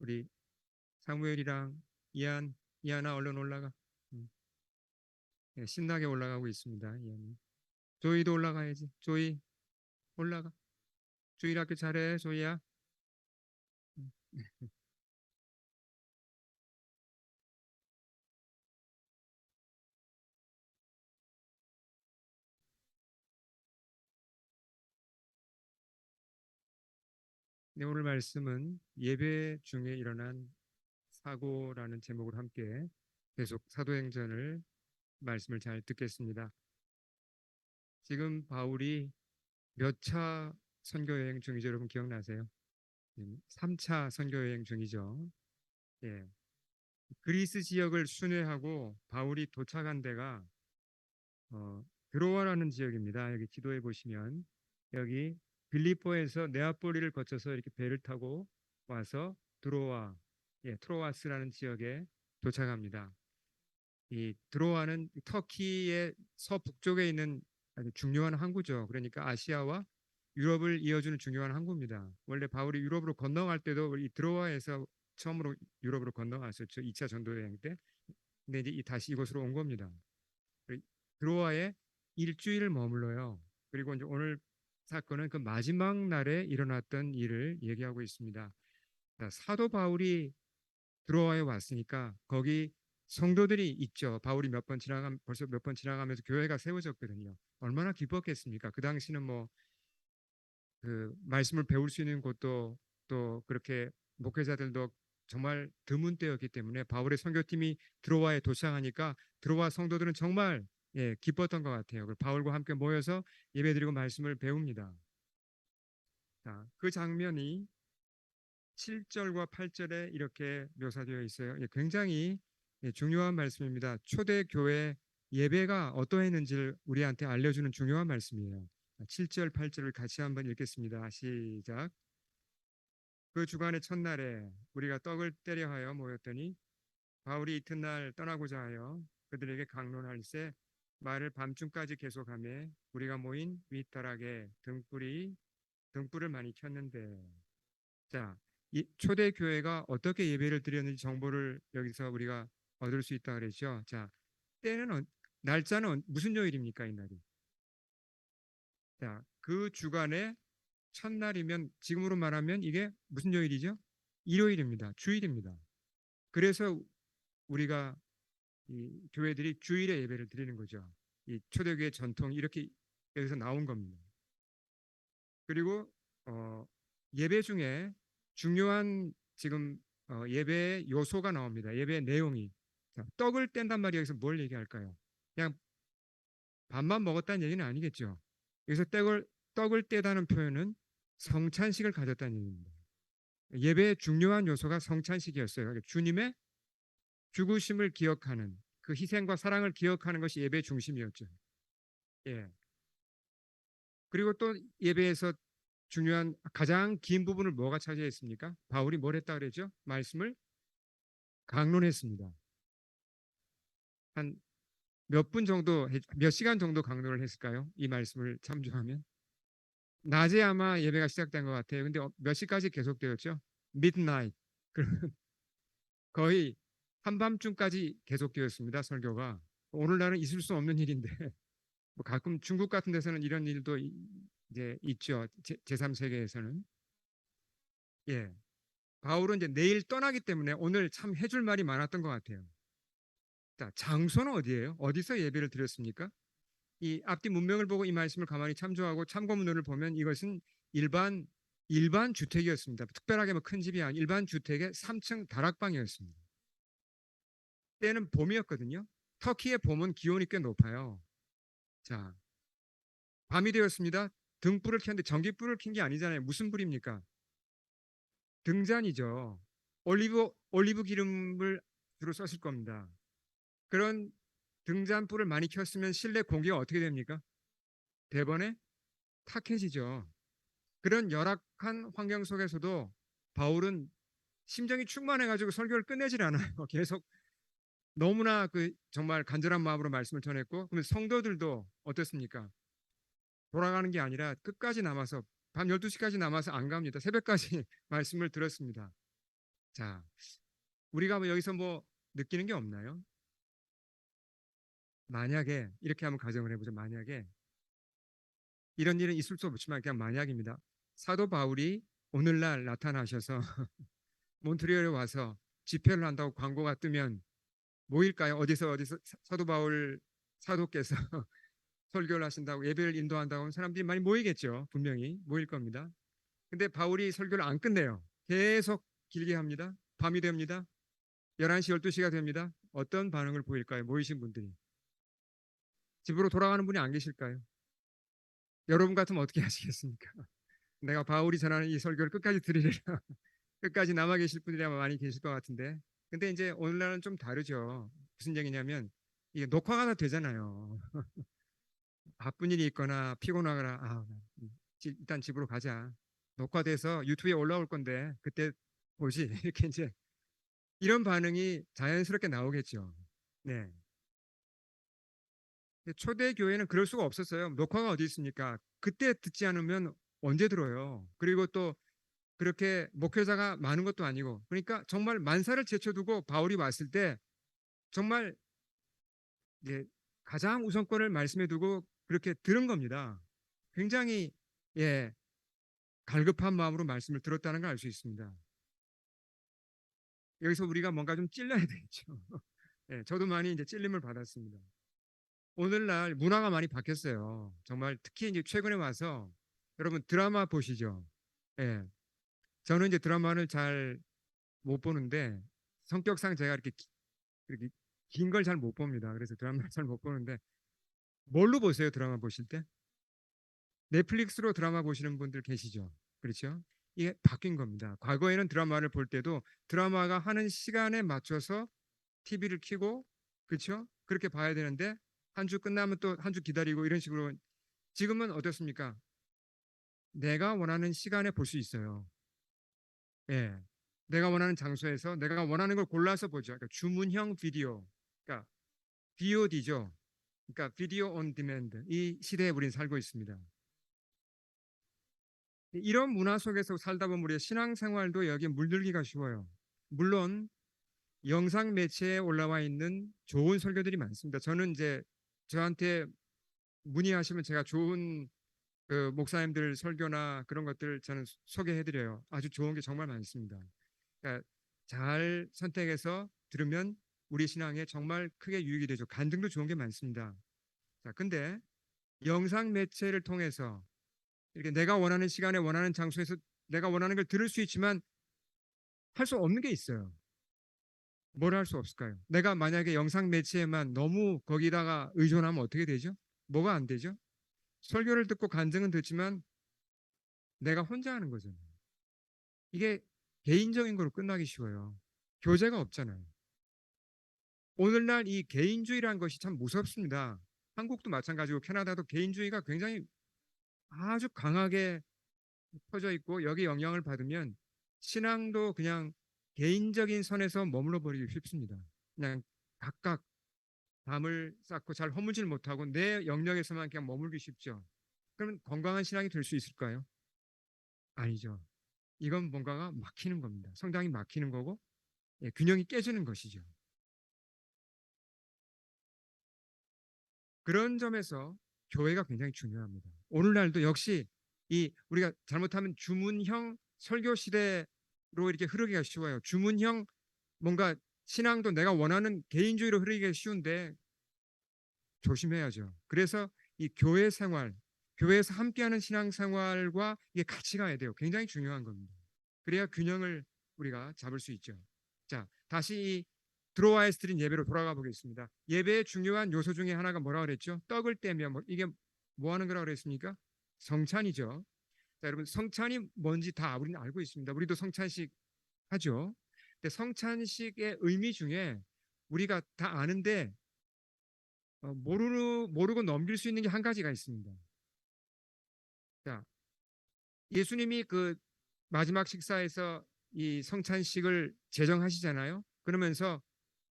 우리 사무엘이랑 이안아 얼른 올라가. 음, 예, 신나게 올라가고 있습니다. 이안이. 조이도 올라가야지. 조이 올라가. 조이 학교 잘해. 조이야. 음. 네, 오늘 말씀은 예배 중에 일어난 사고라는 제목으로 함께 계속 사도행전을 말씀을 잘 듣겠습니다. 지금 바울이 몇 차 선교 여행 중이죠? 여러분 기억나세요? 3차 선교 여행 중이죠. 예. 그리스 지역을 순회하고 바울이 도착한 데가 드로아라는 지역입니다. 여기 지도에 보시면 여기 빌립보에서 네아폴리를 거쳐서 이렇게 배를 타고 와서 드로아, 예, 트로아스라는 지역에 도착합니다. 이 드로아는 터키의 서북쪽에 있는 아주 중요한 항구죠. 그러니까 아시아와 유럽을 이어주는 중요한 항구입니다. 원래 바울이 유럽으로 건너갈 때도 이 드로아에서 처음으로 유럽으로 건너갔었죠. 2차 전도 여행 때. 근데 이제 다시 이곳으로 온 겁니다. 드로아에 일주일을 머물러요. 그리고 이제 오늘 사건은 그 마지막 날에 일어났던 일을 얘기하고 있습니다. 사도 바울이 드로아에 왔으니까 거기 성도들이 있죠. 바울이 벌써 몇 번 지나가면서 교회가 세워졌거든요. 얼마나 기뻤겠습니까? 그 당시는 뭐 그 말씀을 배울 수 있는 곳도 또 그렇게 목회자들도 정말 드문 때였기 때문에 바울의 선교팀이 드로아에 도착하니까 드로아 성도들은 정말 예, 기뻤던 것 같아요. 바울과 함께 모여서 예배드리고 말씀을 배웁니다. 자, 그 장면이 7절과 8절에 이렇게 묘사되어 있어요. 예, 굉장히 예, 중요한 말씀입니다. 초대교회 예배가 어떠했는지를 우리한테 알려주는 중요한 말씀이에요. 7절, 8절을 같이 한번 읽겠습니다. 시작. 그 주간의 첫날에 우리가 떡을 떼려 하여 모였더니 바울이 이튿날 떠나고자 하여 그들에게 강론할세 말을 밤중까지 계속하며 우리가 모인 윗다락에 등불을 많이 켰는데 자, 이 초대 교회가 어떻게 예배를 드렸는지 정보를 여기서 우리가 얻을 수 있다 그랬죠. 자, 때는 날짜는 무슨 요일입니까, 이 날이? 자, 그 주간의 첫날이면 지금으로 말하면 이게 무슨 요일이죠? 일요일입니다. 주일입니다. 그래서 우리가 이 교회들이 주일에 예배를 드리는 거죠. 이 초대교회 전통이 이렇게 여기서 나온 겁니다. 그리고 예배 중에 중요한 지금 예배의 요소가 나옵니다. 예배의 내용이 자, 떡을 뗀단 말이 여기서 뭘 얘기할까요? 그냥 밥만 먹었다는 얘기는 아니겠죠. 여기서 떡을 떼다는 표현은 성찬식을 가졌다는 얘기입니다. 예배의 중요한 요소가 성찬식이었어요. 그러니까 주님의 죽으심을 기억하는 그 희생과 사랑을 기억하는 것이 예배의 중심이었죠. 예. 그리고 또 예배에서 중요한 가장 긴 부분을 뭐가 차지했습니까? 바울이 뭘 했다 그랬죠? 말씀을 강론했습니다. 한 몇 분 정도, 몇 시간 정도 강론을 했을까요? 이 말씀을 참조하면. 낮에 아마 예배가 시작된 것 같아요. 근데 몇 시까지 계속되었죠? midnight. 거의 한밤중까지 계속되었습니다. 설교가. 오늘날은 있을 수 없는 일인데 뭐 가끔 중국 같은 데서는 이런 일도 이제 있죠. 제3세계에서는. 예. 바울은 이제 내일 떠나기 때문에 오늘 참 해줄 말이 많았던 것 같아요. 자, 장소는 어디예요? 어디서 예배를 드렸습니까? 이 앞뒤 문명을 보고 이 말씀을 가만히 참조하고 참고문을 보면 이것은 일반 일반 주택이었습니다. 특별하게 뭐 큰 집이 아닌 일반 주택의 3층 다락방이었습니다. 때는 봄이었거든요. 터키의 봄은 기온이 꽤 높아요. 자, 밤이 되었습니다. 등불을 켰는데 전기불을 킨 게 아니잖아요. 무슨 불입니까? 등잔이죠. 올리브 기름을 주로 썼을 겁니다. 그런 등잔불을 많이 켰으면 실내 공기가 어떻게 됩니까? 대번에 탁해지죠. 그런 열악한 환경 속에서도 바울은 심정이 충만해가지고 설교를 끝내질 않아요. 계속 너무나 그 정말 간절한 마음으로 말씀을 전했고, 그러면 성도들도 어떻습니까? 돌아가는 게 아니라 끝까지 남아서 밤 12시까지 남아서 안 갑니다. 새벽까지 말씀을 들었습니다. 자, 우리가 뭐 여기서 뭐 느끼는 게 없나요? 만약에 이렇게 한번 가정을 해보죠. 만약에 이런 일은 있을 수 없지만 그냥 만약입니다. 사도 바울이 오늘날 나타나셔서 몬트리올에 와서 집회를 한다고 광고가 뜨면 모일까요? 어디서 사도 바울 사도께서 설교를 하신다고 예배를 인도한다고 하면 사람들이 많이 모이겠죠. 분명히 모일 겁니다. 근데 바울이 설교를 안 끝내요. 계속 길게 합니다. 밤이 됩니다. 11시, 12시가 됩니다. 어떤 반응을 보일까요? 모이신 분들이. 집으로 돌아가는 분이 안 계실까요? 여러분 같으면 어떻게 하시겠습니까? 내가 바울이 전하는 이 설교를 끝까지 들으리라. 끝까지 남아 계실 분들이 아마 많이 계실 것 같은데. 근데 이제 오늘날은 좀 다르죠. 무슨 얘기냐면 이게 녹화가 다 되잖아요. 바쁜 일이 있거나 피곤하거나 일단 집으로 가자. 녹화돼서 유튜브에 올라올 건데 그때 보지. 이렇게 이제 이런 반응이 자연스럽게 나오겠죠. 네. 초대 교회는 그럴 수가 없었어요. 녹화가 어디 있습니까? 그때 듣지 않으면 언제 들어요? 그리고 또 그렇게 목회자가 많은 것도 아니고 그러니까 정말 만사를 제쳐두고 바울이 왔을 때 정말 예, 가장 우선권을 말씀해 두고 그렇게 들은 겁니다. 굉장히 예, 갈급한 마음으로 말씀을 들었다는 걸 알 수 있습니다. 여기서 우리가 뭔가 좀 찔러야 되겠죠. 예, 저도 많이 이제 찔림을 받았습니다. 오늘날 문화가 많이 바뀌었어요. 정말 특히 이제 최근에 와서 여러분 드라마 보시죠. 예, 저는 이제 드라마를 잘 못 보는데 성격상 제가 이렇게 긴 걸 잘 못 봅니다. 그래서 드라마를 잘 못 보는데 뭘로 보세요? 드라마 보실 때? 넷플릭스로 드라마 보시는 분들 계시죠? 그렇죠? 이게 바뀐 겁니다. 과거에는 드라마를 볼 때도 드라마가 하는 시간에 맞춰서 TV를 켜고 그렇죠? 그렇게 봐야 되는데 한 주 끝나면 또 한 주 기다리고 이런 식으로 지금은 어떻습니까? 내가 원하는 시간에 볼 수 있어요. 예. 내가 원하는 장소에서 내가 원하는 걸 골라서 보죠. 그러니까 주문형 비디오. 그러니까 VOD죠. 그러니까 비디오 온 디맨드. 이 시대에 우리는 살고 있습니다. 이런 문화 속에서 살다 보면 우리의 신앙생활도 여기에 물들기가 쉬워요. 물론 영상 매체에 올라와 있는 좋은 설교들이 많습니다. 저는 이제 저한테 문의하시면 제가 좋은 그 목사님들 설교나 그런 것들 저는 소개해드려요. 아주 좋은 게 정말 많습니다. 그러니까 잘 선택해서 들으면 우리 신앙에 정말 크게 유익이 되죠. 간증도 좋은 게 많습니다. 자, 근데 영상 매체를 통해서 이렇게 내가 원하는 시간에 원하는 장소에서 내가 원하는 걸 들을 수 있지만 할 수 없는 게 있어요. 뭘 할 수 없을까요? 내가 만약에 영상 매체에만 너무 거기다가 의존하면 어떻게 되죠? 뭐가 안 되죠? 설교를 듣고 간증은 듣지만 내가 혼자 하는 거잖아요. 이게 개인적인 거로 끝나기 쉬워요. 교제가 없잖아요. 오늘날 이 개인주의라는 것이 참 무섭습니다. 한국도 마찬가지고 캐나다도 개인주의가 굉장히 아주 강하게 퍼져 있고 여기 영향을 받으면 신앙도 그냥 개인적인 선에서 머물러 버리기 쉽습니다. 그냥 각각 담을 쌓고 잘 허물질 못하고 내 영역에서만 그냥 머물기 쉽죠. 그러면 건강한 신앙이 될 수 있을까요? 아니죠. 이건 뭔가가 막히는 겁니다. 성당이 막히는 거고 예, 균형이 깨지는 것이죠. 그런 점에서 교회가 굉장히 중요합니다. 오늘날도 역시 이 우리가 잘못하면 주문형 설교 시대로 이렇게 흐르기가 쉬워요. 주문형 뭔가 신앙도 내가 원하는 개인주의로 흐르기가 쉬운데 조심해야죠. 그래서 이 교회 생활, 교회에서 함께하는 신앙 생활과 이게 같이 가야 돼요. 굉장히 중요한 겁니다. 그래야 균형을 우리가 잡을 수 있죠. 자, 다시 이 드로아에서 드린 예배로 돌아가 보겠습니다. 예배의 중요한 요소 중에 하나가 뭐라 그랬죠? 떡을 떼며 이게 뭐 하는 거라 그랬습니까? 성찬이죠. 자, 여러분 성찬이 뭔지 다 우리는 알고 있습니다. 우리도 성찬식 하죠. 근데 성찬식의 의미 중에 우리가 다 아는데 모르고 넘길 수 있는 게 한 가지가 있습니다. 자, 예수님이 그 마지막 식사에서 이 성찬식을 제정하시잖아요. 그러면서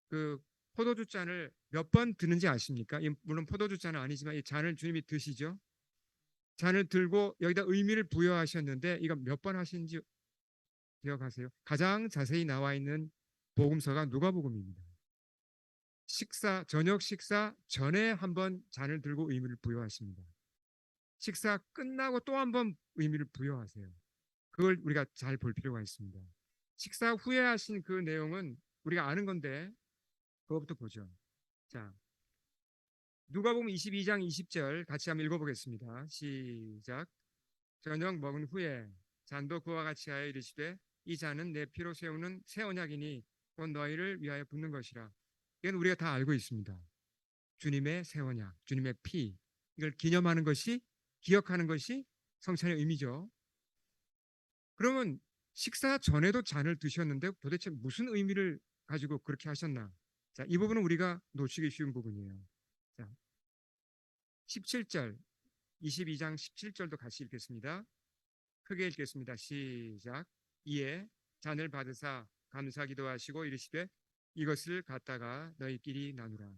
그 포도주 잔을 몇 번 드는지 아십니까? 물론 포도주 잔은 아니지만 이 잔을 주님이 드시죠. 잔을 들고 여기다 의미를 부여하셨는데 이거 몇 번 하시는지 기억하세요? 가장 자세히 나와 있는 복음서가 누가복음입니다. 저녁 식사 전에 한번 잔을 들고 의미를 부여하십니다. 식사 끝나고 또 한번 의미를 부여하세요. 그걸 우리가 잘 볼 필요가 있습니다. 식사 후에 하신 그 내용은 우리가 아는 건데 그것부터 보죠. 자, 누가복음 22장 20절 같이 한번 읽어보겠습니다. 시작. 저녁 먹은 후에 잔도 그와 같이 하여 이르시되 이 잔은 내 피로 세우는 새 언약이니 곧 너희를 위하여 붓는 것이라. 이건 우리가 다 알고 있습니다. 주님의 새 언약, 주님의 피, 이걸 기념하는 것이, 기억하는 것이 성찬의 의미죠. 그러면 식사 전에도 잔을 드셨는데 도대체 무슨 의미를 가지고 그렇게 하셨나? 자, 이 부분은 우리가 놓치기 쉬운 부분이에요. 자, 17절, 22장 17절도 같이 읽겠습니다. 크게 읽겠습니다. 시작. 이에 잔을 받으사 감사기도 하시고 이르시되 이것을 갖다가 너희끼리 나누라.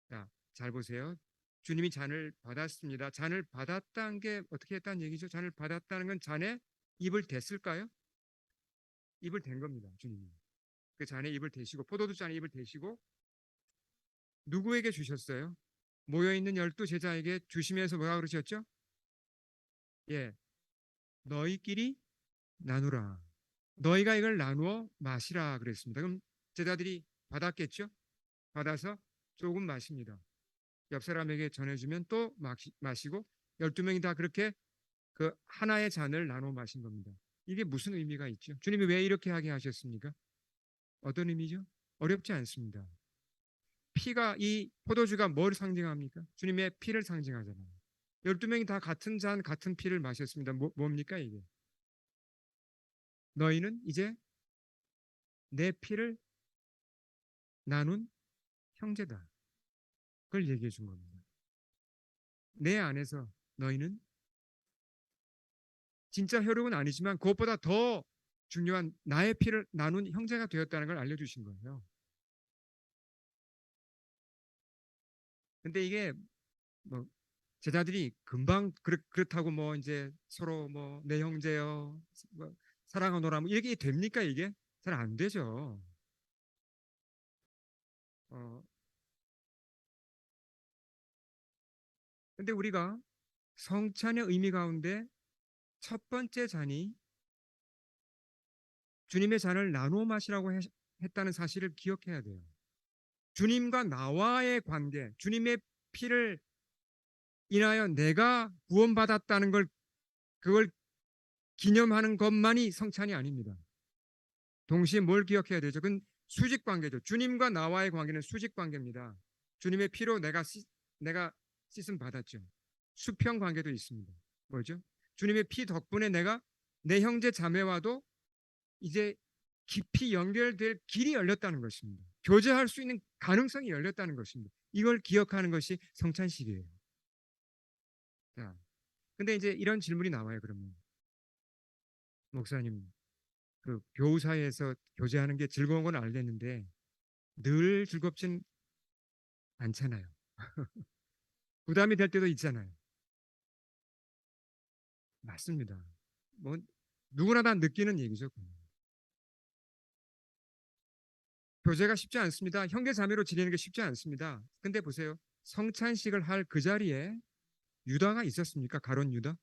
자, 잘 보세요. 주님이 잔을 받았습니다. 잔을 받았다는 게 어떻게 했다는 얘기죠? 잔을 받았다는 건 잔에 입을 댔을까요? 입을 댄 겁니다. 주님이. 그 잔에 입을 대시고 포도주 잔에 입을 대시고 누구에게 주셨어요? 모여있는 12제자에게 주시면서 뭐라 그러셨죠? 예, 너희끼리 나누라. 너희가 이걸 나누어 마시라 그랬습니다. 그럼 제자들이 받았겠죠? 받아서 조금 마십니다. 옆 사람에게 전해주면 또 마시고 12명이 다 그렇게 그 하나의 잔을 나눠 마신 겁니다. 이게 무슨 의미가 있죠? 주님이 왜 이렇게 하게 하셨습니까? 어떤 의미죠? 어렵지 않습니다. 피가 이 포도주가 뭘 상징합니까? 주님의 피를 상징하잖아요. 12명이 다 같은 잔 같은 피를 마셨습니다. 뭡니까 이게? 너희는 이제 내 피를 나눈 형제다. 그걸 얘기해 준 겁니다. 내 안에서 너희는 진짜 혈육은 아니지만 그것보다 더 중요한 나의 피를 나눈 형제가 되었다는 걸 알려주신 거예요. 근데 이게 뭐 제자들이 금방 그렇다고 뭐 이제 서로 뭐 내 형제요 뭐 사랑하노라 뭐 이렇게 됩니까 이게? 잘 안 되죠. 어, 근데 우리가 성찬의 의미 가운데 첫 번째 잔이 주님의 잔을 나누어 마시라고 했다는 사실을 기억해야 돼요. 주님과 나와의 관계, 주님의 피를 인하여 내가 구원받았다는 걸 그걸 기념하는 것만이 성찬이 아닙니다. 동시에 뭘 기억해야 되죠? 그건 수직 관계죠. 주님과 나와의 관계는 수직 관계입니다. 주님의 피로 내가 씻음 받았죠. 수평 관계도 있습니다. 뭐죠? 주님의 피 덕분에 내가 내 형제 자매와도 이제 깊이 연결될 길이 열렸다는 것입니다. 교제할 수 있는 가능성이 열렸다는 것입니다. 이걸 기억하는 것이 성찬식이에요. 자, 근데 이제 이런 질문이 나와요. 그러면 목사님, 그 교우 사이에서 교제하는 게 즐거운 건 알겠는데 늘 즐겁진 않잖아요. 부담이 될 때도 있잖아요. 맞습니다. 뭐 누구나 다 느끼는 얘기죠. 교제가 쉽지 않습니다. 형제 자매로 지내는 게 쉽지 않습니다. 근데 보세요. 성찬식을 할 그 자리에 유다가 있었습니까? 가론 유다?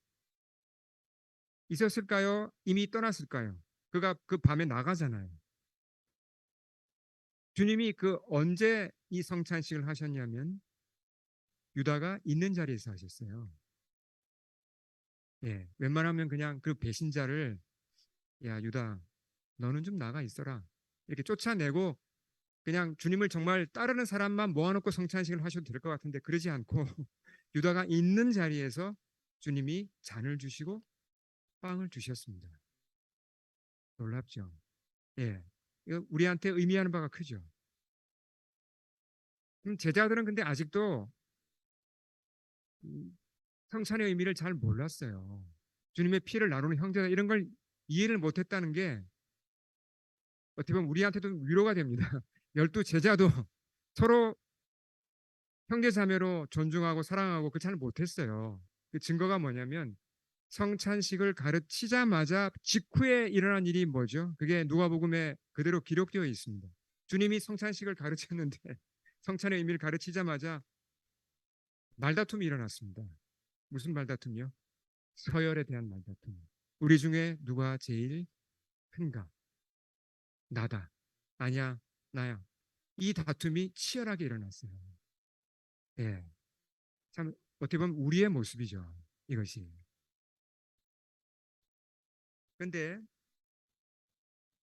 있었을까요? 이미 떠났을까요? 그가 그 밤에 나가잖아요. 주님이 그 언제 이 성찬식을 하셨냐면 유다가 있는 자리에서 하셨어요. 예, 웬만하면 그냥 그 배신자를 야 유다 너는 좀 나가 있어라 이렇게 쫓아내고 그냥 주님을 정말 따르는 사람만 모아놓고 성찬식을 하셔도 될 것 같은데 그러지 않고 유다가 있는 자리에서 주님이 잔을 주시고 빵을 주셨습니다. 놀랍죠? 예, 이거 우리한테 의미하는 바가 크죠. 제자들은 근데 아직도 성찬의 의미를 잘 몰랐어요. 주님의 피를 나누는 형제다 이런 걸 이해를 못했다는 게 어떻게 보면 우리한테도 위로가 됩니다. 12제자도 서로 형제 자매로 존중하고 사랑하고 그 잘 못했어요. 그 증거가 뭐냐면 성찬식을 가르치자마자 직후에 일어난 일이 뭐죠? 그게 누가복음에 그대로 기록되어 있습니다. 주님이 성찬식을 가르쳤는데 성찬의 의미를 가르치자마자 말다툼이 일어났습니다. 무슨 말다툼이요? 서열에 대한 말다툼. 우리 중에 누가 제일 큰가? 나다. 아니야, 나야. 이 다툼이 치열하게 일어났어요. 예. 참 어떻게 보면 우리의 모습이죠. 이것이. 근데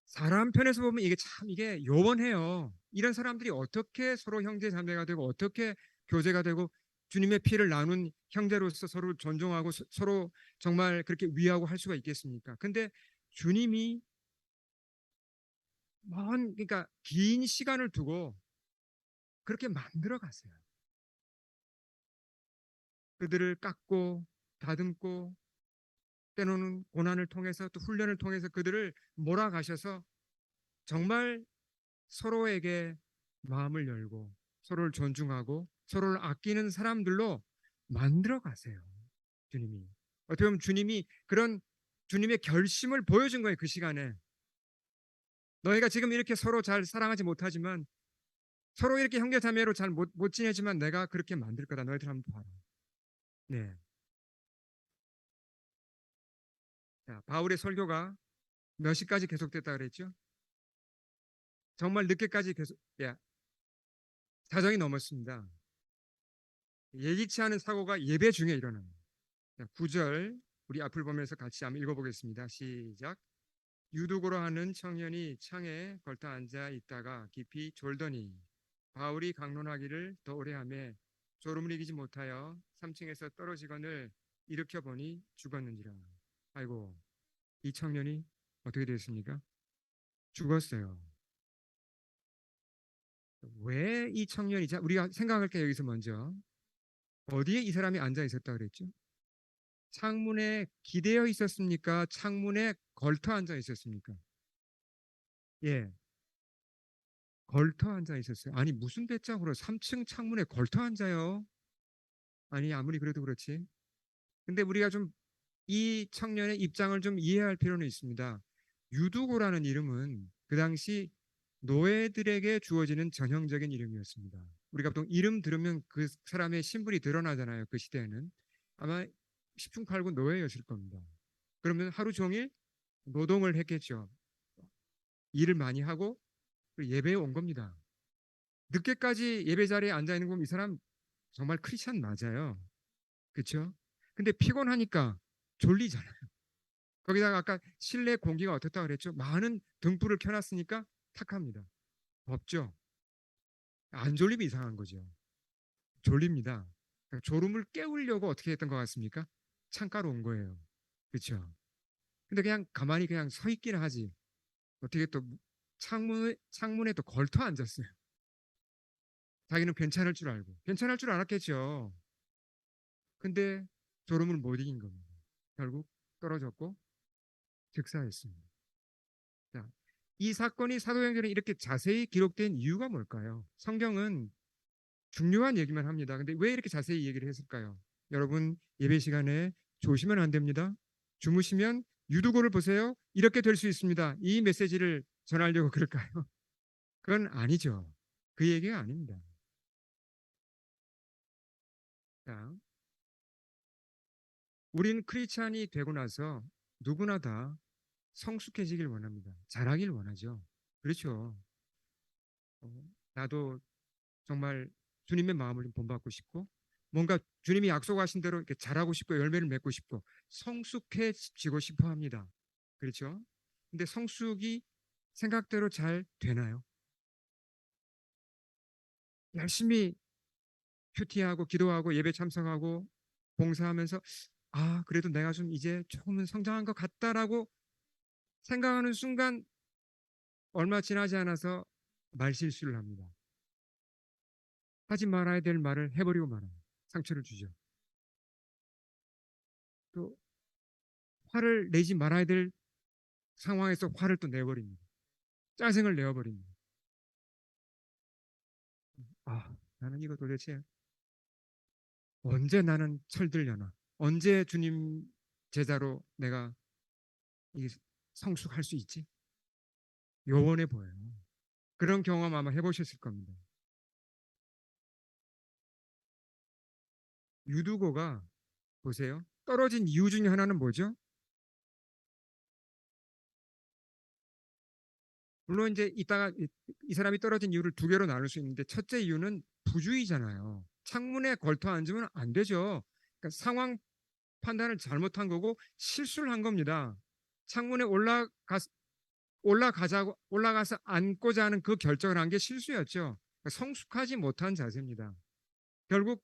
사람 편에서 보면 이게 참 이게 요원해요. 이런 사람들이 어떻게 서로 형제 자매가 되고 어떻게 교제가 되고 주님의 피를 나눈 형제로서 서로 존중하고 서로 정말 그렇게 위하고 할 수가 있겠습니까? 근데 주님이 그러니까 긴 시간을 두고 그렇게 만들어 갔어요. 그들을 깎고 다듬고 때로는 고난을 통해서 또 훈련을 통해서 그들을 몰아가셔서 정말 서로에게 마음을 열고 서로를 존중하고 서로를 아끼는 사람들로 만들어 가세요. 주님이. 어떻게 보면 주님이 그런 주님의 결심을 보여준 거예요. 그 시간에. 너희가 지금 이렇게 서로 잘 사랑하지 못하지만 서로 이렇게 형제 자매로 잘 못 지내지만 내가 그렇게 만들 거다. 너희들 한번 봐라. 네. 자, 바울의 설교가 몇 시까지 계속됐다 그랬죠? 정말 늦게까지 계속, 야, 사정이 넘었습니다. 예기치 않은 사고가 예배 중에 일어납니다. 9절 우리 앞을 보면서 같이 한번 읽어보겠습니다. 시작. 유두고로 하는 청년이 창에 걸터 앉아 있다가 깊이 졸더니 바울이 강론하기를 더 오래 하며 졸음을 이기지 못하여 3층에서 떨어지거늘 일으켜 보니 죽었는지라. 아이고, 이 청년이 어떻게 됐습니까? 죽었어요. 왜 이 청년이 우리가 생각할게요. 여기서 먼저 어디에 이 사람이 앉아 있었다 그랬죠? 창문에 기대어 있었습니까? 창문에 걸터 앉아 있었습니까? 예, 걸터 앉아 있었어요. 아니 무슨 배짱으로 3층 창문에 걸터 앉아요? 아니 아무리 그래도 그렇지. 근데 우리가 좀 이 청년의 입장을 좀 이해할 필요는 있습니다. 유두고라는 이름은 그 당시 노예들에게 주어지는 전형적인 이름이었습니다. 우리가 보통 이름 들으면 그 사람의 신분이 드러나잖아요. 그 시대에는 아마 10중 8구 노예였을 겁니다. 그러면 하루 종일 노동을 했겠죠. 일을 많이 하고 예배에 온 겁니다. 늦게까지 예배 자리에 앉아 있는 거면 이 사람 정말 크리스찬 맞아요. 그렇죠? 근데 피곤하니까 졸리잖아요. 거기다가 아까 실내 공기가 어떻다 그랬죠? 많은 등불을 켜놨으니까 탁합니다. 덥죠? 안 졸리면 이상한 거죠. 졸립니다. 그러니까 졸음을 깨우려고 어떻게 했던 것 같습니까? 창가로 온 거예요. 그렇죠? 근데 그냥 가만히 그냥 서 있기는 하지. 어떻게 또 창문에 또 걸터 앉았어요. 자기는 괜찮을 줄 알고. 괜찮을 줄 알았겠죠. 근데 졸음을 못 이긴 겁니다. 결국 떨어졌고 즉사했습니다. 자, 이 사건이 사도행전에 이렇게 자세히 기록된 이유가 뭘까요? 성경은 중요한 얘기만 합니다. 근데 왜 이렇게 자세히 얘기를 했을까요? 여러분 예배 시간에 조시면 안 됩니다. 주무시면 유두고를 보세요. 이렇게 될 수 있습니다. 이 메시지를 전하려고 그럴까요? 그건 아니죠. 그 얘기가 아닙니다. 자, 우린 크리스찬이 되고 나서 누구나 다 성숙해지길 원합니다. 잘하길 원하죠. 그렇죠. 나도 정말 주님의 마음을 좀 본받고 싶고 뭔가 주님이 약속하신 대로 이렇게 잘하고 싶고 열매를 맺고 싶고 성숙해지고 싶어 합니다. 그렇죠? 근데 성숙이 생각대로 잘 되나요? 열심히 큐티하고 기도하고 예배 참석하고 봉사하면서 그래도 내가 좀 이제 조금은 성장한 것 같다라고 생각하는 순간 얼마 지나지 않아서 말실수를 합니다. 하지 말아야 될 말을 해버리고 말아요. 상처를 주죠. 또 화를 내지 말아야 될 상황에서 화를 또 내버립니다. 짜증을 내어버립니다. 나는 이거 도대체 언제 나는 철들려나? 언제 주님 제자로 내가 이 성숙할 수 있지? 요원해 보여요. 그런 경험 아마 해보셨을 겁니다. 유두고가 보세요. 떨어진 이유 중에 하나는 뭐죠? 물론 이제 이따가 이 사람이 떨어진 이유를 두 개로 나눌 수 있는데 첫째 이유는 부주의잖아요. 창문에 걸터 앉으면 안 되죠. 그러니까 상황 판단을 잘못한 거고 실수를 한 겁니다. 창문에 올라가서 앉고자 하는 그 결정을 한 게 실수였죠. 그러니까 성숙하지 못한 자세입니다. 결국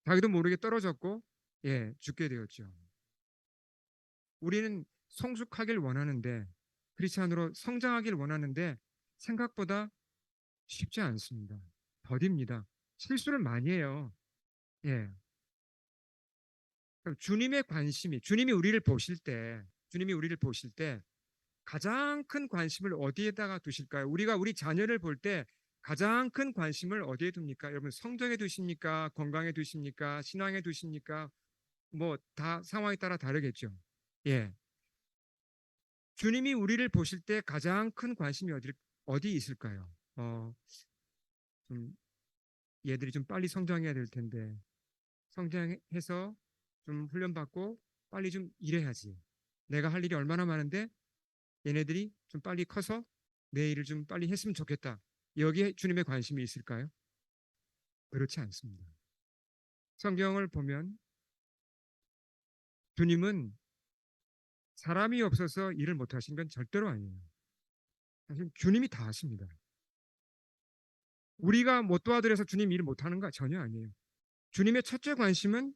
자기도 모르게 떨어졌고 예, 죽게 되었죠. 우리는 성숙하길 원하는데 크리스찬으로 성장하길 원하는데 생각보다 쉽지 않습니다. 더딥니다. 실수를 많이 해요. 예. 주님의 관심이 주님이 우리를 보실 때 가장 큰 관심을 어디에다가 두실까요? 우리가 우리 자녀를 볼 때 가장 큰 관심을 어디에 둡니까? 여러분 성적에 두십니까? 건강에 두십니까? 신앙에 두십니까? 뭐 다 상황에 따라 다르겠죠. 예. 주님이 우리를 보실 때 가장 큰 관심이 어디 있을까요? 좀 얘들이 좀 빨리 성장해야 될 텐데 성장해서 좀 훈련받고 빨리 좀 일해야지. 내가 할 일이 얼마나 많은데 얘네들이 좀 빨리 커서 내 일을 좀 빨리 했으면 좋겠다. 여기에 주님의 관심이 있을까요? 그렇지 않습니다. 성경을 보면 주님은 사람이 없어서 일을 못 하신 건 절대로 아니에요. 사실 주님이 다 하십니다. 우리가 못 도와드려서 주님 일을 못 하는 거 전혀 아니에요. 주님의 첫째 관심은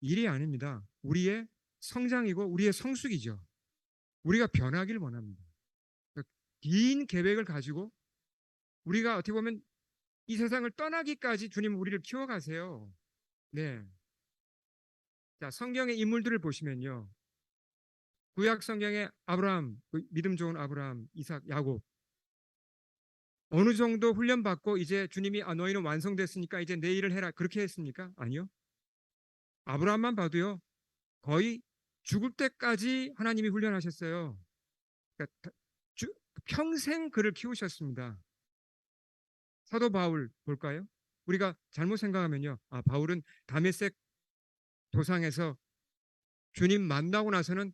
일이 아닙니다. 우리의 성장이고 우리의 성숙이죠. 우리가 변하길 원합니다. 그러니까 긴 계획을 가지고 우리가 어떻게 보면 이 세상을 떠나기까지 주님 우리를 키워가세요. 네. 자, 성경의 인물들을 보시면요. 구약 성경의 아브라함, 그 믿음 좋은 아브라함, 이삭, 야곱. 어느 정도 훈련받고 이제 주님이 너희는 완성됐으니까 이제 내 일을 해라. 그렇게 했습니까? 아니요. 아브라함만 봐도요. 거의 죽을 때까지 하나님이 훈련하셨어요. 그러니까 평생 그를 키우셨습니다. 사도 바울 볼까요? 우리가 잘못 생각하면요. 바울은 다메섹 도상에서 주님 만나고 나서는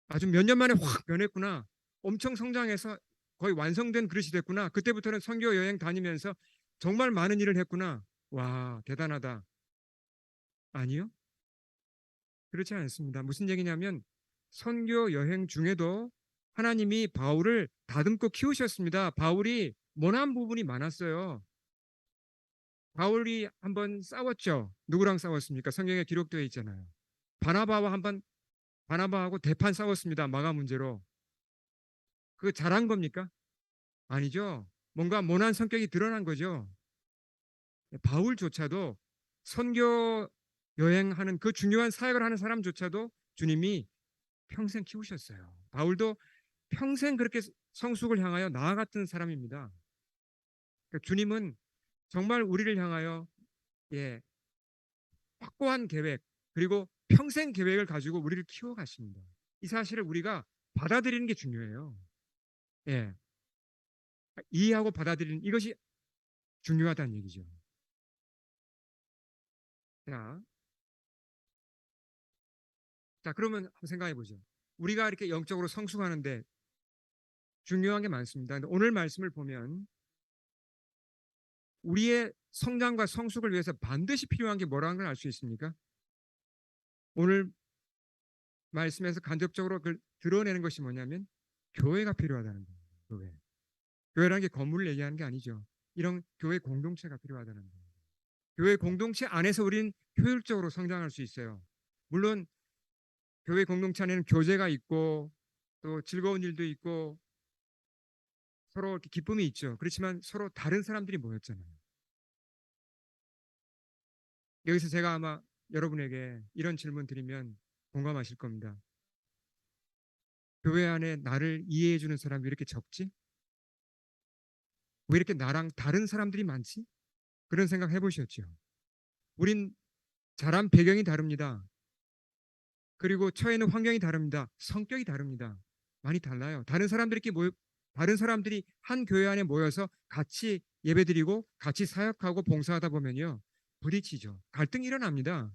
아주 몇 년 만에 확 변했구나. 엄청 성장해서 거의 완성된 그릇이 됐구나. 그때부터는 선교 여행 다니면서 정말 많은 일을 했구나. 와, 대단하다. 아니요. 그렇지 않습니다. 무슨 얘기냐면 선교 여행 중에도 하나님이 바울을 다듬고 키우셨습니다. 바울이 모난 부분이 많았어요. 바울이 한번 싸웠죠. 누구랑 싸웠습니까? 성경에 기록되어 있잖아요. 바나바와 한번 바나바하고 대판 싸웠습니다. 마가 문제로. 그거 잘한 겁니까? 아니죠. 뭔가 모난 성격이 드러난 거죠. 바울조차도 선교 여행하는 그 중요한 사역을 하는 사람조차도 주님이 평생 키우셨어요. 바울도 평생 그렇게 성숙을 향하여 나아갔던 사람입니다. 그러니까 주님은 정말 우리를 향하여 예, 확고한 계획 그리고 평생 계획을 가지고 우리를 키워가십니다. 이 사실을 우리가 받아들이는 게 중요해요. 예, 이해하고 받아들이는 이것이 중요하다는 얘기죠. 자, 자 그러면 한번 생각해 보죠. 우리가 이렇게 영적으로 성숙하는데 중요한 게 많습니다. 근데 오늘 말씀을 보면 우리의 성장과 성숙을 위해서 반드시 필요한 게 뭐라는 걸 알 수 있습니까? 오늘 말씀에서 간접적으로 그걸 드러내는 것이 뭐냐면 교회가 필요하다는 거예요. 교회. 교회라는 게 건물을 얘기하는 게 아니죠. 이런 교회 공동체가 필요하다는 거예요. 교회 공동체 안에서 우리는 효율적으로 성장할 수 있어요. 물론 교회 공동체 안에는 교제가 있고 또 즐거운 일도 있고 서로 이렇게 기쁨이 있죠. 그렇지만 서로 다른 사람들이 모였잖아요. 여기서 제가 아마 여러분에게 이런 질문 드리면 공감하실 겁니다. 교회 안에 나를 이해해 주는 사람이 왜 이렇게 적지? 왜 이렇게 나랑 다른 사람들이 많지? 그런 생각 해보셨죠? 우린 자란 배경이 다릅니다. 그리고 처해 있는 환경이 다릅니다. 성격이 다릅니다. 많이 달라요. 다른 사람들이 한 교회 안에 모여서 같이 예배드리고 같이 사역하고 봉사하다 보면요. 부딪히죠. 갈등이 일어납니다.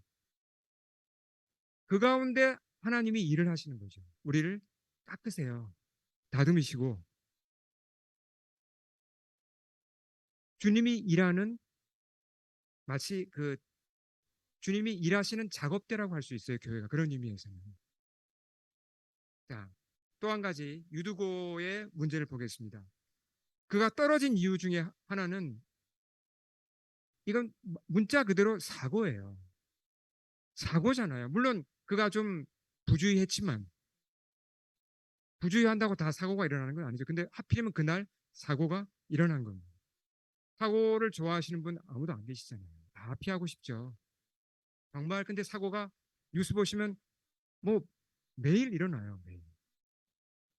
그 가운데 하나님이 일을 하시는 거죠. 우리를 닦으세요. 다듬으시고 주님이 일하는 마치 그 주님이 일하시는 작업대라고 할 수 있어요. 교회가 그런 의미에서는. 자, 또 한 가지 유두고의 문제를 보겠습니다. 그가 떨어진 이유 중에 하나는 이건 문자 그대로 사고예요. 사고잖아요. 물론 그가 좀 부주의했지만 부주의한다고 다 사고가 일어나는 건 아니죠. 근데 하필이면 그날 사고가 일어난 겁니다. 사고를 좋아하시는 분 아무도 안 계시잖아요. 다 피하고 싶죠. 정말 근데 사고가 뉴스 보시면 뭐 매일 일어나요. 매일.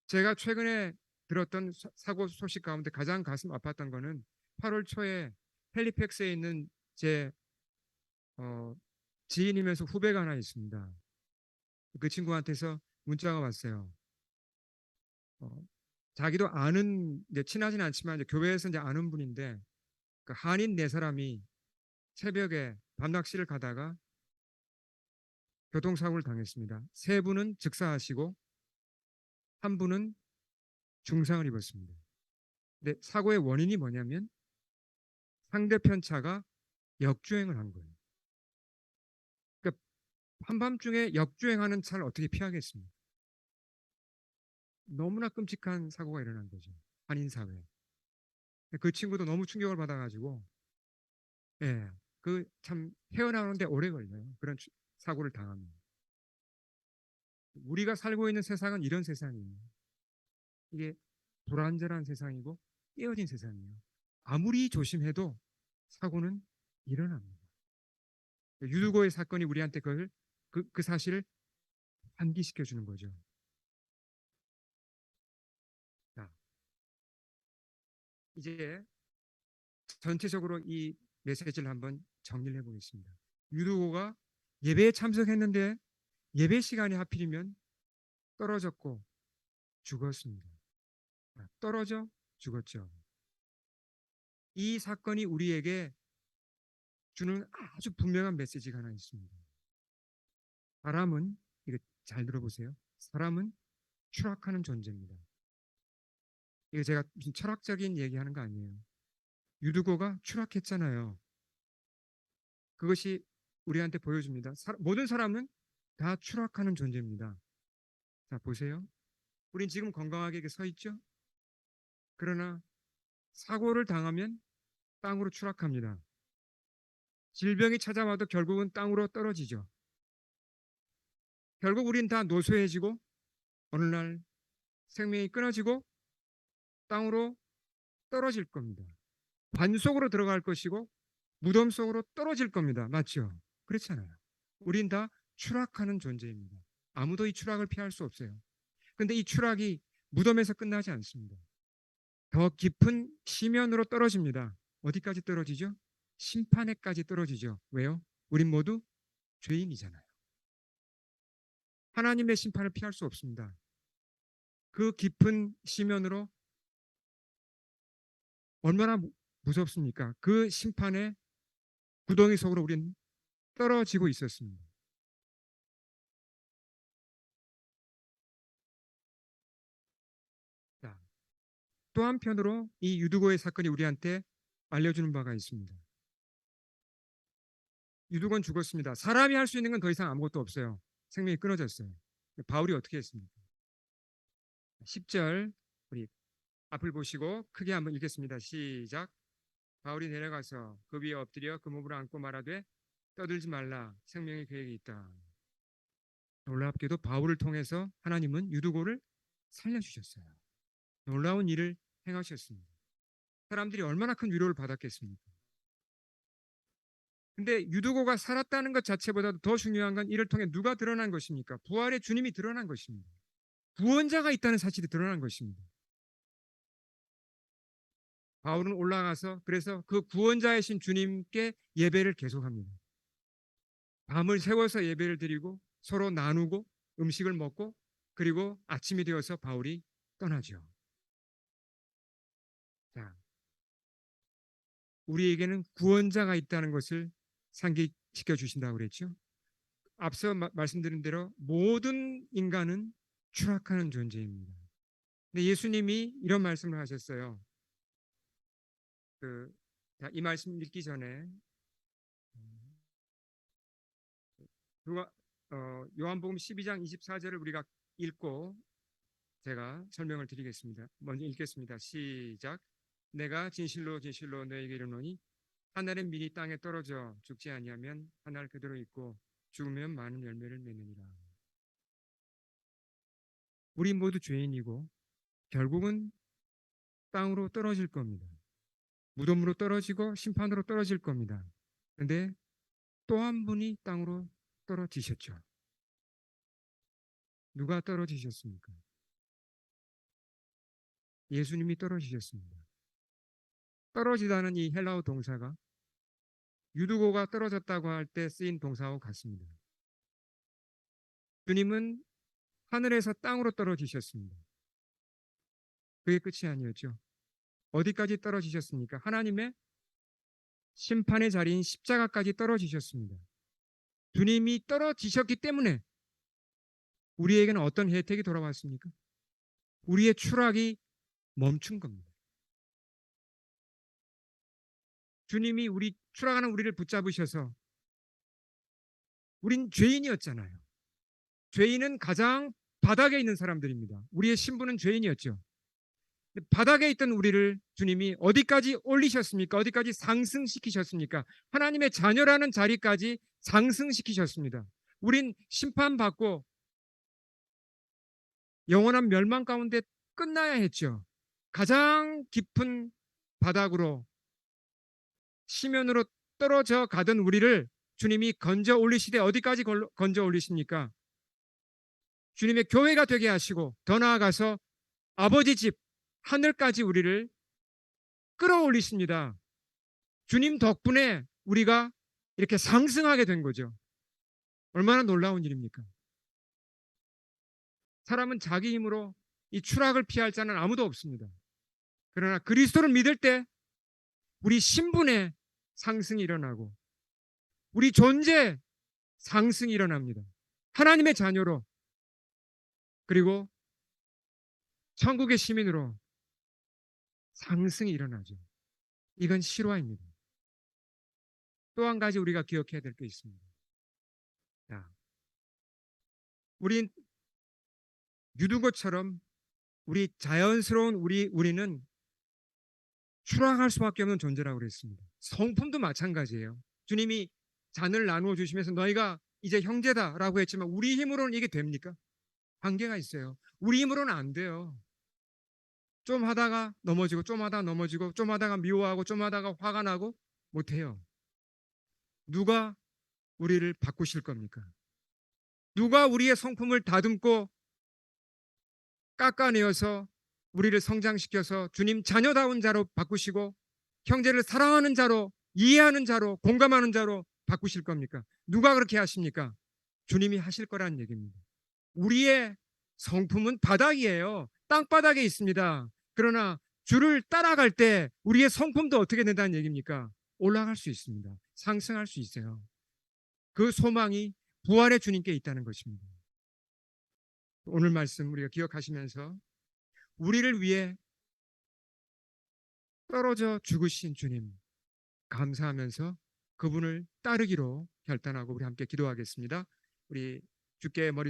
제가 최근에 들었던 사고 소식 가운데 가장 가슴 아팠던 거는 8월 초에 헬리팩스에 있는 제 어, 지인이면서 후배가 하나 있습니다. 그 친구한테서 문자가 왔어요. 어, 자기도 아는 이제 친하진 않지만 이제 교회에서 이제 아는 분인데 그 한인 네 사람이 새벽에 밤낚시를 가다가 교통사고를 당했습니다. 세 분은 즉사하시고 한 분은 중상을 입었습니다. 근데 사고의 원인이 뭐냐면 상대편 차가 역주행을 한 거예요. 그러니까 한밤중에 역주행하는 차를 어떻게 피하겠습니까? 너무나 끔찍한 사고가 일어난 거죠. 한인 사회. 그 친구도 너무 충격을 받아가지고, 예, 그 참 헤어나오는데 오래 걸려요. 그런 사고를 당하면. 우리가 살고 있는 세상은 이런 세상이에요. 이게 불안전한 세상이고 깨어진 세상이에요. 아무리 조심해도 사고는 일어납니다. 유두고의 사건이 우리한테 그 사실을 환기시켜 주는 거죠. 자, 이제 전체적으로 이 메시지를 한번 정리를 해보겠습니다. 유두고가 예배에 참석했는데 예배 시간이 하필이면 떨어졌고 죽었습니다. 떨어져 죽었죠. 이 사건이 우리에게 주는 아주 분명한 메시지가 하나 있습니다. 사람은, 이거 잘 들어보세요. 사람은 추락하는 존재입니다. 이거 제가 무슨 철학적인 얘기하는 거 아니에요. 유두고가 추락했잖아요. 그것이 우리한테 보여줍니다. 모든 사람은 다 추락하는 존재입니다. 자, 보세요. 우린 지금 건강하게 서 있죠? 그러나 사고를 당하면 땅으로 추락합니다. 질병이 찾아와도 결국은 땅으로 떨어지죠. 결국 우린 다 노쇠해지고 어느 날 생명이 끊어지고 땅으로 떨어질 겁니다. 반속으로 들어갈 것이고 무덤 속으로 떨어질 겁니다. 맞죠? 그렇잖아요. 우린 다 추락하는 존재입니다. 아무도 이 추락을 피할 수 없어요. 근데 이 추락이 무덤에서 끝나지 않습니다. 더 깊은 시면으로 떨어집니다. 어디까지 떨어지죠? 심판에까지 떨어지죠. 왜요? 우린 모두 죄인이잖아요. 하나님의 심판을 피할 수 없습니다. 그 깊은 시면으로 얼마나 무섭습니까? 그 심판의 구덩이 속으로 우린 떨어지고 있었습니다. 자, 또 한편으로 이 유두고의 사건이 우리한테 알려주는 바가 있습니다. 유두고는 죽었습니다. 사람이 할 수 있는 건 더 이상 아무것도 없어요. 생명이 끊어졌어요. 바울이 어떻게 했습니까? 10절 우리 앞을 보시고 크게 한번 읽겠습니다. 시작. 바울이 내려가서 그 위에 엎드려 그 몸을 안고 말하되 떠들지 말라. 생명의 계획이 있다. 놀랍게도 바울을 통해서 하나님은 유두고를 살려주셨어요. 놀라운 일을 행하셨습니다. 사람들이 얼마나 큰 위로를 받았겠습니까? 근데 유두고가 살았다는 것 자체보다도 더 중요한 건 이를 통해 누가 드러난 것입니까? 부활의 주님이 드러난 것입니다. 구원자가 있다는 사실이 드러난 것입니다. 바울은 올라가서 그래서 그 구원자이신 주님께 예배를 계속합니다. 밤을 새워서 예배를 드리고 서로 나누고 음식을 먹고 그리고 아침이 되어서 바울이 떠나죠. 자, 우리에게는 구원자가 있다는 것을 상기시켜 주신다고 그랬죠. 앞서 말씀드린 대로 모든 인간은 추락하는 존재입니다. 근데 예수님이 이런 말씀을 하셨어요. 이 말씀 읽기 전에 요한복음 12장 24절을 우리가 읽고 제가 설명을 드리겠습니다. 먼저 읽겠습니다. 시작. 내가 진실로 진실로 너에게 이르노니 하늘의 밀이 땅에 떨어져 죽지 아니하면 하늘 그대로 있고 죽으면 많은 열매를 맺느니라. 우리 모두 죄인이고 결국은 땅으로 떨어질 겁니다. 무덤으로 떨어지고 심판으로 떨어질 겁니다. 그런데 또 한 분이 땅으로 떨어지셨죠. 누가 떨어지셨습니까? 예수님이 떨어지셨습니다. 떨어지다는 이 헬라어 동사가 유두고가 떨어졌다고 할 때 쓰인 동사와 같습니다. 주님은 하늘에서 땅으로 떨어지셨습니다. 그게 끝이 아니었죠. 어디까지 떨어지셨습니까? 하나님의 심판의 자리인 십자가까지 떨어지셨습니다. 주님이 떨어지셨기 때문에 우리에게는 어떤 혜택이 돌아왔습니까? 우리의 추락이 멈춘 겁니다. 주님이 추락하는 우리를 붙잡으셔서 우린 죄인이었잖아요. 죄인은 가장 바닥에 있는 사람들입니다. 우리의 신분은 죄인이었죠. 바닥에 있던 우리를 주님이 어디까지 올리셨습니까? 어디까지 상승시키셨습니까? 하나님의 자녀라는 자리까지 상승시키셨습니다. 우린 심판받고 영원한 멸망 가운데 끝나야 했죠. 가장 깊은 바닥으로 시면으로 떨어져 가던 우리를 주님이 건져 올리시되 어디까지 건져 올리십니까? 주님의 교회가 되게 하시고 더 나아가서 아버지 집 하늘까지 우리를 끌어올리십니다. 주님 덕분에 우리가 이렇게 상승하게 된 거죠. 얼마나 놀라운 일입니까? 사람은 자기 힘으로 이 추락을 피할 자는 아무도 없습니다. 그러나 그리스도를 믿을 때 우리 신분의 상승이 일어나고 우리 존재 상승이 일어납니다. 하나님의 자녀로 그리고 천국의 시민으로 상승이 일어나죠. 이건 실화입니다. 또 한 가지 우리가 기억해야 될 게 있습니다. 자, 우린 유두고처럼 우리 자연스러운 우리는 추락할 수밖에 없는 존재라고 그랬습니다. 성품도 마찬가지예요. 주님이 잔을 나누어 주시면서 너희가 이제 형제다라고 했지만 우리 힘으로는 이게 됩니까? 한계가 있어요. 우리 힘으로는 안 돼요. 좀 하다가 넘어지고 좀 하다가 넘어지고 좀 하다가 미워하고 좀 하다가 화가 나고 못해요. 누가 우리를 바꾸실 겁니까? 누가 우리의 성품을 다듬고 깎아내어서 우리를 성장시켜서 주님 자녀다운 자로 바꾸시고 형제를 사랑하는 자로 이해하는 자로 공감하는 자로 바꾸실 겁니까? 누가 그렇게 하십니까? 주님이 하실 거라는 얘기입니다. 우리의 성품은 바닥이에요. 땅바닥에 있습니다. 그러나 주를 따라갈 때 우리의 성품도 어떻게 된다는 얘기입니까? 올라갈 수 있습니다. 상승할 수 있어요. 그 소망이 부활의 주님께 있다는 것입니다. 오늘 말씀 우리가 기억하시면서 우리를 위해 떨어져 죽으신 주님 감사하면서 그분을 따르기로 결단하고 우리 함께 기도하겠습니다. 우리 주께 머리